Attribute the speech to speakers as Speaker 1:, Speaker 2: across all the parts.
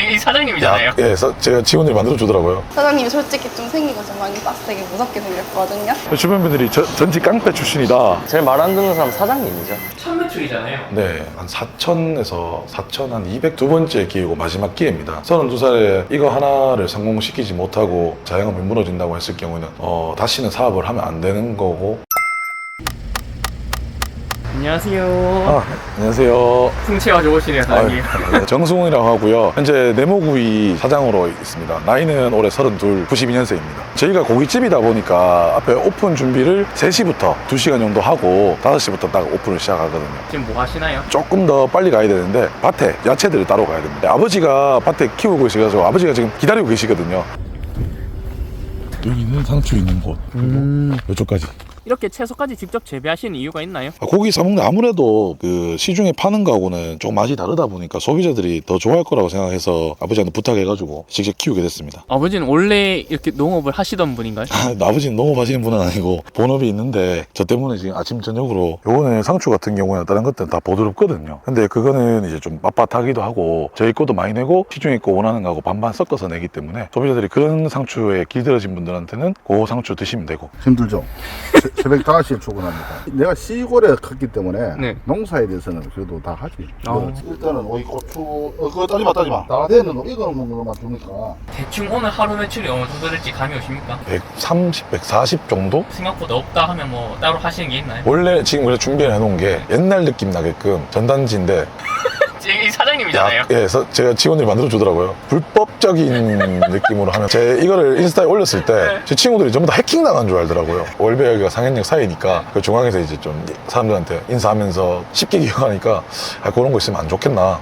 Speaker 1: 이 사장님이잖아요.
Speaker 2: 예, 제가 직원들이 만들어 주더라고요.
Speaker 3: 사장님이 솔직히 좀 생기고 좀 많이 빡세게 무섭게 생겼거든요.
Speaker 2: 주변 분들이 전직 깡패 출신이다.
Speaker 4: 제일 말 안 듣는 사람 사장님이죠.
Speaker 1: 첫 매출이잖아요.
Speaker 2: 네, 한 4천에서 4천 한 202번째 기회고 마지막 기회입니다. 32살에 이거 하나를 성공시키지 못하고 자영업이 무너진다고 했을 경우는 다시는 사업을 하면 안 되는 거고.
Speaker 1: 안녕하세요.
Speaker 2: 안녕하세요.
Speaker 1: 풍채가 좋으시네요, 사장님.
Speaker 2: 정승훈이라고 하고요. 현재 네모구이 사장으로 있습니다. 나이는 올해 32, 92년생입니다. 저희가 고깃집이다 보니까 앞에 오픈 준비를 3시부터 2시간 정도 하고 5시부터 딱 오픈을 시작하거든요.
Speaker 1: 지금 뭐 하시나요?
Speaker 2: 조금 더 빨리 가야 되는데 밭에 야채들을 따로 가야 됩니다. 아버지가 밭에 키우고 계셔가지고 아버지가 지금 기다리고 계시거든요. 여기는 상추 있는 곳, 그리고 이쪽까지.
Speaker 1: 이렇게 채소까지 직접 재배하시는 이유가 있나요?
Speaker 2: 고기 사먹는 아무래도 그 시중에 파는 거하고는 좀 맛이 다르다 보니까 소비자들이 더 좋아할 거라고 생각해서 아버지한테 부탁해가지고 직접 키우게 됐습니다.
Speaker 1: 아버지는 원래 이렇게 농업을 하시던 분인가요?
Speaker 2: 아버지는 농업하시는 분은 아니고 본업이 있는데 저 때문에 지금 아침 저녁으로 요거는 상추 같은 경우는 다른 것들은 다 보드럽거든요. 근데 그거는 이제 좀 빳빳하기도 하고 저희 거도 많이 내고 시중에 거 원하는 거하고 반반 섞어서 내기 때문에 소비자들이 그런 상추에 길들여진 분들한테는 그 상추 드시면 되고.
Speaker 5: 힘들죠. 새벽 5시에 출근합니다. 내가 시골에 컸기 때문에
Speaker 1: 네.
Speaker 5: 농사에 대해서는 그래도 다 하지.
Speaker 1: 아.
Speaker 5: 일단은 오이, 고추, 그거 따지마. 나대는 이거는 먹는 것만 주니까.
Speaker 1: 대충 오늘 하루 매출이 어느 정도 될지 감이 오십니까?
Speaker 2: 130, 140 정도?
Speaker 1: 생각보다 없다 하면 뭐 따로 하시는 게 있나요?
Speaker 2: 원래 지금 우리가 준비해 놓은 게 옛날 느낌 나게끔 전단지인데
Speaker 1: 이 사장님이잖아요.
Speaker 2: 제가 직원들이 만들어 주더라고요. 불법적인 느낌으로 하면 제 이거를 인스타에 올렸을 때 제 친구들이 전부 다 해킹 당한 줄 알더라고요. 월배역과 상현역 사이니까 그 중앙에서 이제 좀 사람들한테 인사하면서 쉽게 기억하니까 그런 거 있으면 안 좋겠나.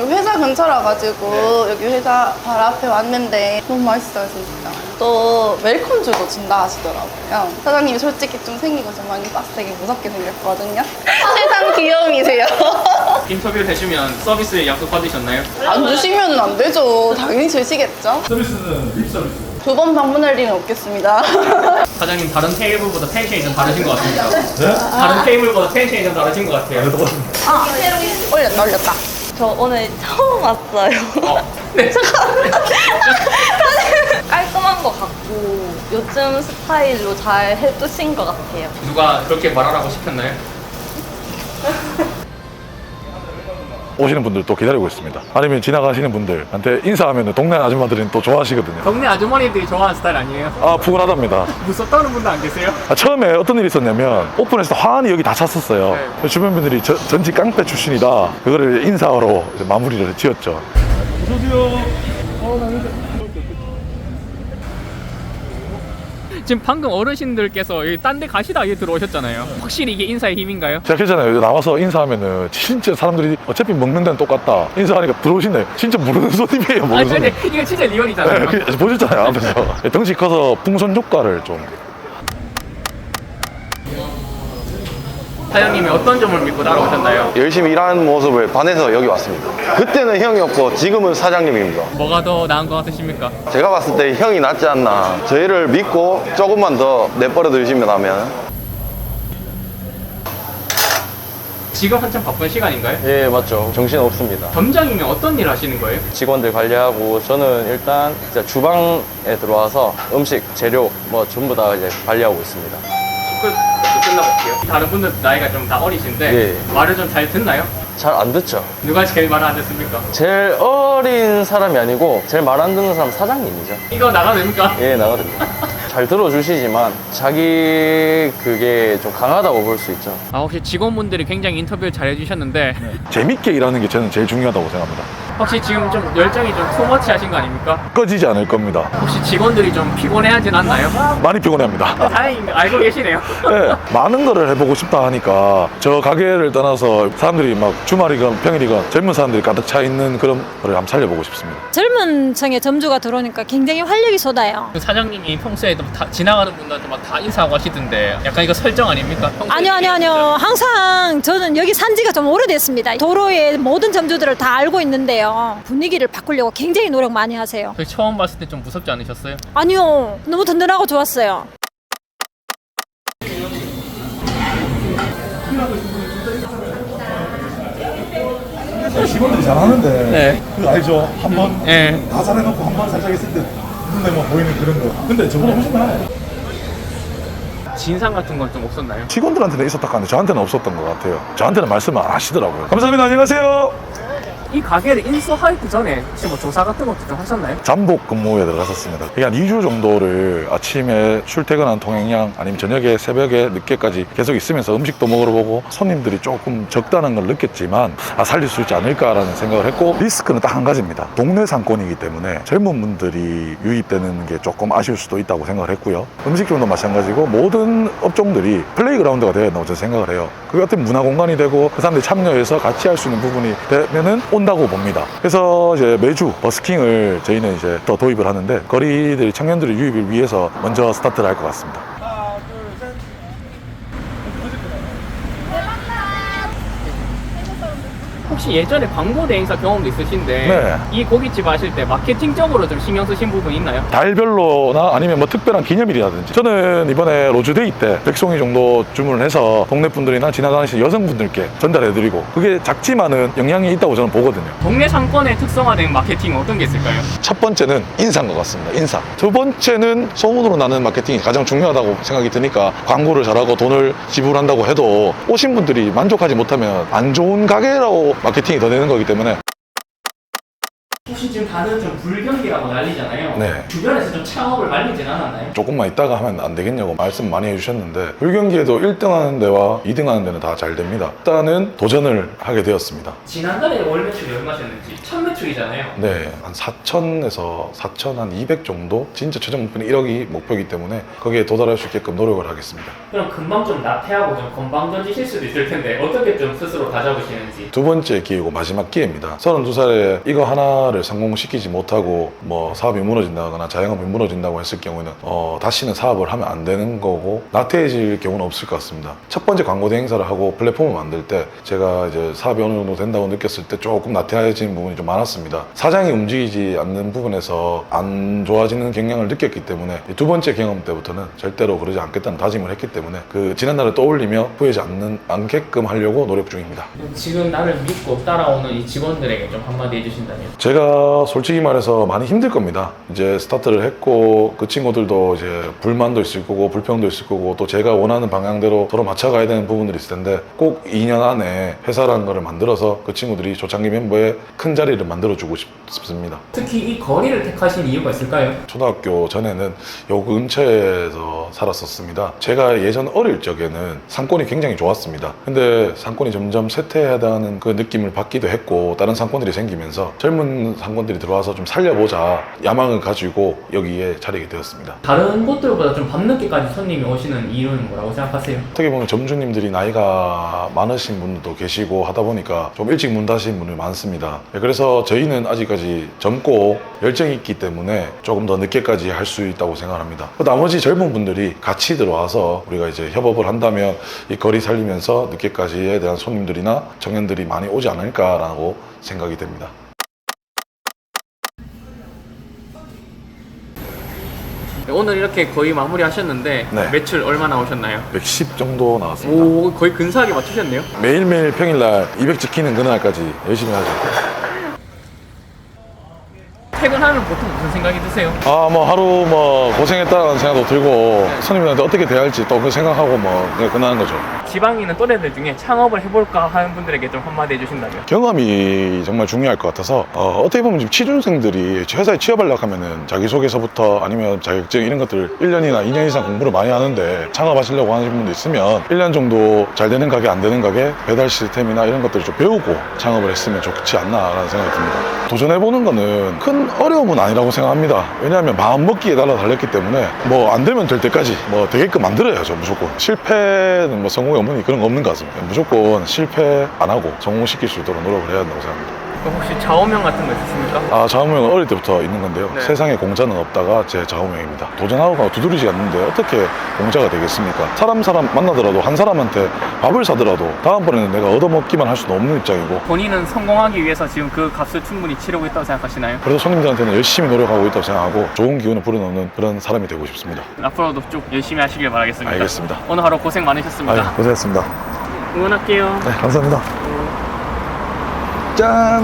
Speaker 3: 회사 근처라 가지고 여기 회사 바로 앞에 왔는데 너무 맛있어요 진짜. 또 웰컴주도 준다 하시더라고요. 사장님이 솔직히 좀 생기고 좀 많이 빡세게 무섭게 생겼거든요. 세상 귀염이세요.
Speaker 1: 인터뷰를 해주면 서비스 약속 받으셨나요?
Speaker 3: 안 주시면 안 되죠. 당연히 주시겠죠. 서비스는 립 서비스. 2번 방문할 일은 없겠습니다.
Speaker 1: 사장님 다른 테이블보다 텐션이 좀 다르신 것 같습니다. 네? 다른 테이블보다 텐션이 좀 다르신 것 같아요.
Speaker 3: 올렸다.
Speaker 6: 저 오늘 처음 왔어요.
Speaker 1: 네.
Speaker 6: 깔끔한 것 같고 요즘 스타일로 잘 해두신 것 같아요.
Speaker 1: 누가 그렇게 말하라고 시켰나요?
Speaker 2: 오시는 분들 또 기다리고 있습니다. 아니면 지나가시는 분들한테 인사하면 동네 아줌마들은 또 좋아하시거든요.
Speaker 1: 동네 아주머니들이 좋아하는 스타일 아니에요?
Speaker 2: 푸근하답니다.
Speaker 1: 무섭다는 분도 안 계세요?
Speaker 2: 처음에 어떤 일이 있었냐면 오픈했을 때 화환이 여기 다 찼었어요.
Speaker 1: 네.
Speaker 2: 주변 분들이 전직 깡패 출신이다. 그거를 인사로 이제 마무리를 지었죠.
Speaker 1: 지금 방금 어르신들께서 여기 딴 데 가시다 여기 들어오셨잖아요. 확실히 이게 인사의 힘인가요?
Speaker 2: 제가 그랬잖아요. 여기 나와서 인사하면은 진짜 사람들이 어차피 먹는 데는 똑같다. 인사하니까 들어오신대. 진짜 모르는 손님이에요. 모르는
Speaker 1: 아니
Speaker 2: 손님.
Speaker 1: 이거 진짜 리얼이잖아요.
Speaker 2: 네, 보셨잖아요. 앞에서. 덩치 커서 풍선 효과를 좀.
Speaker 1: 사장님이 어떤 점을 믿고 따라오셨나요?
Speaker 4: 열심히 일하는 모습을 반해서 여기 왔습니다. 그때는 형이었고 지금은 사장님입니다.
Speaker 1: 뭐가 더 나은 것 같으십니까?
Speaker 4: 제가 봤을 때 형이 낫지 않나. 저희를 믿고 조금만 더 내버려 두시면 하면.
Speaker 1: 지금 한참 바쁜 시간인가요?
Speaker 4: 예, 맞죠. 정신 없습니다.
Speaker 1: 점장이면 어떤 일 하시는 거예요?
Speaker 4: 직원들 관리하고 저는 일단 진짜 주방에 들어와서 음식, 재료 뭐 전부 다 이제 관리하고 있습니다.
Speaker 1: 끝나볼게요. 다른 분들 나이가 좀 다 어리신데
Speaker 4: 예.
Speaker 1: 말을 좀 잘 듣나요?
Speaker 4: 잘 안 듣죠.
Speaker 1: 누가 제일 말을 안 듣습니까?
Speaker 4: 제일 어린 사람이 아니고 제일 말 안 듣는 사람 사장님이죠.
Speaker 1: 이거 나가도 됩니까?
Speaker 4: 예, 나가됩니다. 잘 들어주시지만 자기 그게 좀 강하다고 볼 수 있죠.
Speaker 1: 혹시 직원분들이 굉장히 인터뷰를 잘 해주셨는데
Speaker 2: 재밌게 일하는 게 저는 제일 중요하다고 생각합니다.
Speaker 1: 혹시 지금 좀 열정이 좀 투머치 하신 거 아닙니까?
Speaker 2: 꺼지지 않을 겁니다.
Speaker 1: 혹시 직원들이 좀 피곤해하진 않나요?
Speaker 2: 많이 피곤합니다.
Speaker 1: 다행히 알고 계시네요.
Speaker 2: 네, 많은 거를 해보고 싶다 하니까 저 가게를 떠나서 사람들이 막 주말이건 평일이건 젊은 사람들이 가득 차 있는 그런 거를 한번 살려보고 싶습니다.
Speaker 7: 젊은 층의 점주가 들어오니까 굉장히 활력이 쏟아요.
Speaker 1: 그 사장님이 평소에도 다 지나가는 분들한테 막 다 인사하고 하시던데 약간 이거 설정 아닙니까?
Speaker 7: 아니요. 항상 저는 여기 산 지가 좀 오래됐습니다. 도로의 모든 점주들을 다 알고 있는데요. 분위기를 바꾸려고 굉장히 노력 많이 하세요.
Speaker 1: 처음 봤을 때 좀 무섭지 않으셨어요?
Speaker 7: 아니요. 너무 든든하고 좋았어요.
Speaker 2: 직원들이 잘하는데
Speaker 1: 네.
Speaker 2: 그거 알죠? 한번
Speaker 1: 예.
Speaker 2: 다 잘해놓고 한 번 살짝 했을 때 눈에만 보이는 그런 거. 근데 저보다 훨씬 나아요.
Speaker 1: 진상 같은 건 좀 없었나요?
Speaker 2: 직원들한테는 있었다 하는데 저한테는 없었던 것 같아요. 저한테는 말씀을 안 하시더라고요. 감사합니다. 안녕하세요.
Speaker 1: 이 가게를 인수하기 전에 혹시 뭐 조사 같은 것도 좀 하셨나요?
Speaker 2: 잠복 근무에 들어갔었습니다. 이게 한 2주 정도를 아침에 출퇴근한 통행량 아니면 저녁에 새벽에 늦게까지 계속 있으면서 음식도 먹으러 보고 손님들이 조금 적다는 걸 느꼈지만 살릴 수 있지 않을까라는 생각을 했고 리스크는 딱 한 가지입니다. 동네 상권이기 때문에 젊은 분들이 유입되는 게 조금 아쉬울 수도 있다고 생각을 했고요. 음식점도 마찬가지고 모든 업종들이 플레이그라운드가 되어야 된다고 저는 생각을 해요. 그 같은 문화 공간이 되고 그 사람들이 참여해서 같이 할 수 있는 부분이 되면은 온다고 봅니다. 그래서 이제 매주 버스킹을 저희는 이제 더 도입을 하는데 거리들 청년들의 유입을 위해서 먼저 스타트를 할 것 같습니다.
Speaker 1: 혹시 예전에 광고 대행사 경험도 있으신데
Speaker 2: 네.
Speaker 1: 이 고깃집 하실 때 마케팅적으로 좀 신경 쓰신 부분 있나요?
Speaker 2: 달별로나 아니면 뭐 특별한 기념일이라든지 저는 이번에 로즈데이 때 100송이 정도 주문을 해서 동네 분들이나 지나다니시는 여성분들께 전달해드리고 그게 작지만은 영향이 있다고 저는 보거든요.
Speaker 1: 동네 상권의 특성화된 마케팅은 어떤 게 있을까요?
Speaker 2: 첫 번째는 인사인 것 같습니다. 인사. 두 번째는 소문으로 나는 마케팅이 가장 중요하다고 생각이 드니까 광고를 잘하고 돈을 지불한다고 해도 오신 분들이 만족하지 못하면 안 좋은 가게라고 마케팅이 더 되는 거기 때문에
Speaker 1: 혹시 지금 다들 좀 불경기라고 난리잖아요.
Speaker 2: 네.
Speaker 1: 주변에서 좀 창업을 말리진 않았나요?
Speaker 2: 조금만 있다가 하면 안 되겠냐고 말씀 많이 해주셨는데 불경기에도 1등 하는 데와 2등 하는 데는 다 잘 됩니다. 일단은 도전을 하게 되었습니다.
Speaker 1: 지난달에 월 매출이 얼마셨는지 첫 매출이잖아요.
Speaker 2: 네, 한 4천에서 4천 한 200 정도? 진짜 최종 목표는 1억이 목표이기 때문에 거기에 도달할 수 있게끔 노력을 하겠습니다.
Speaker 1: 그럼 금방 좀 나태하고 좀 건방져지실 수도 있을 텐데 어떻게 좀 스스로 다잡으시는지.
Speaker 2: 두 번째 기회고 마지막 기회입니다. 32살에 이거 하나를 성공시키지 못하고 뭐 사업이 무너진다거나 자영업이 무너진다고 했을 경우에는 다시는 사업을 하면 안 되는 거고 나태해질 경우는 없을 것 같습니다. 첫 번째 광고 대행사를 하고 플랫폼을 만들 때 제가 이제 사업이 어느 정도 된다고 느꼈을 때 조금 나태해지는 부분이 좀 많았습니다. 사장이 움직이지 않는 부분에서 안 좋아지는 경향을 느꼈기 때문에 두 번째 경험 때부터는 절대로 그러지 않겠다는 다짐을 했기 때문에 그 지난날을 떠올리며 후회하지 않게끔 하려고 노력 중입니다.
Speaker 1: 지금 나를 믿고 따라오는 이 직원들에게 좀 한마디 해주신다면?
Speaker 2: 제가 솔직히 말해서 많이 힘들 겁니다. 이제 스타트를 했고 그 친구들도 이제 불만도 있을 거고 불평도 있을 거고 또 제가 원하는 방향대로 서로 맞춰가야 되는 부분들이 있을 텐데 꼭 2년 안에 회사라는 거를 만들어서 그 친구들이 조창기 멤버의 큰 자리를 만들어주고 싶습니다.
Speaker 1: 특히 이 거리를 택하신 이유가 있을까요?
Speaker 2: 초등학교 전에는 요 근처에서 살았었습니다. 제가 예전 어릴 적에는 상권이 굉장히 좋았습니다. 근데 상권이 점점 쇠퇴하다는 그 느낌을 받기도 했고 다른 상권들이 생기면서 젊은 상권들이 들어와서 좀 살려보자 야망을 가지고 여기에 차리게 되었습니다.
Speaker 1: 다른 곳들보다 좀 밤늦게까지 손님이 오시는 이유는 뭐라고 생각하세요?
Speaker 2: 어떻게 보면 점주님들이 나이가 많으신 분들도 계시고 하다 보니까 좀 일찍 문 닫으신 분이 많습니다. 그래서 저희는 아직까지 젊고 열정이 있기 때문에 조금 더 늦게까지 할 수 있다고 생각합니다. 나머지 젊은 분들이 같이 들어와서 우리가 이제 협업을 한다면 이 거리 살리면서 늦게까지에 대한 손님들이나 청년들이 많이 오지 않을까라고 생각이 됩니다.
Speaker 1: 오늘 이렇게 거의 마무리 하셨는데
Speaker 2: 네.
Speaker 1: 매출 얼마 나오셨나요?
Speaker 2: 110 정도 나왔습니다.
Speaker 1: 오, 거의 근사하게 맞추셨네요.
Speaker 2: 매일매일 평일날 200 지키는 그날까지 열심히 하죠.
Speaker 1: 퇴근하면 보통 무슨 생각이 드세요?
Speaker 2: 뭐 하루 뭐 고생했다는 생각도 들고 손님들한테 어떻게 대할지 또 그 생각하고 뭐 그냥 끝나는 거죠.
Speaker 1: 지방에 있는 또래들 중에 창업을 해볼까 하는 분들에게 좀 한마디 해주신다면?
Speaker 2: 경험이 정말 중요할 것 같아서 어떻게 보면 지금 취준생들이 회사에 취업하려고 하면은 자기소개서부터 아니면 자격증 이런 것들 1년이나 2년 이상 공부를 많이 하는데 창업하시려고 하는 분도 있으면 1년 정도 잘 되는 가게 안 되는 가게 배달 시스템이나 이런 것들을 좀 배우고 창업을 했으면 좋지 않나라는 생각이 듭니다. 도전해보는 거는 큰 어려움은 아니라고 생각합니다. 왜냐하면 마음먹기에 따라 달렸기 때문에 뭐 안 되면 될 때까지 뭐 되게끔 만들어야죠. 무조건 실패는 뭐 성공의 어머니 그런 거 없는 것 같습니다. 무조건 실패 안 하고 성공시킬 수 있도록 노력을 해야 한다고 생각합니다.
Speaker 1: 그럼 혹시 좌우명 같은 거 있으십니까?
Speaker 2: 좌우명은 어릴 때부터 있는 건데요.
Speaker 1: 네.
Speaker 2: 세상에 공짜는 없다가 제 좌우명입니다. 도전하고 두드리지 않는데 어떻게 공짜가 되겠습니까? 사람 만나더라도 한 사람한테 밥을 사더라도 다음번에는 내가 얻어먹기만 할 수는 없는 입장이고
Speaker 1: 본인은 성공하기 위해서 지금 그 값을 충분히 치르고 있다고 생각하시나요?
Speaker 2: 그래서 손님들한테는 열심히 노력하고 있다고 생각하고 좋은 기운을 불어넣는 그런 사람이 되고 싶습니다.
Speaker 1: 앞으로도 쭉 열심히 하시길 바라겠습니다.
Speaker 2: 알겠습니다.
Speaker 1: 오늘 하루 고생 많으셨습니다.
Speaker 2: 고생했습니다.
Speaker 1: 응원할게요.
Speaker 2: 네, 감사합니다. 짠!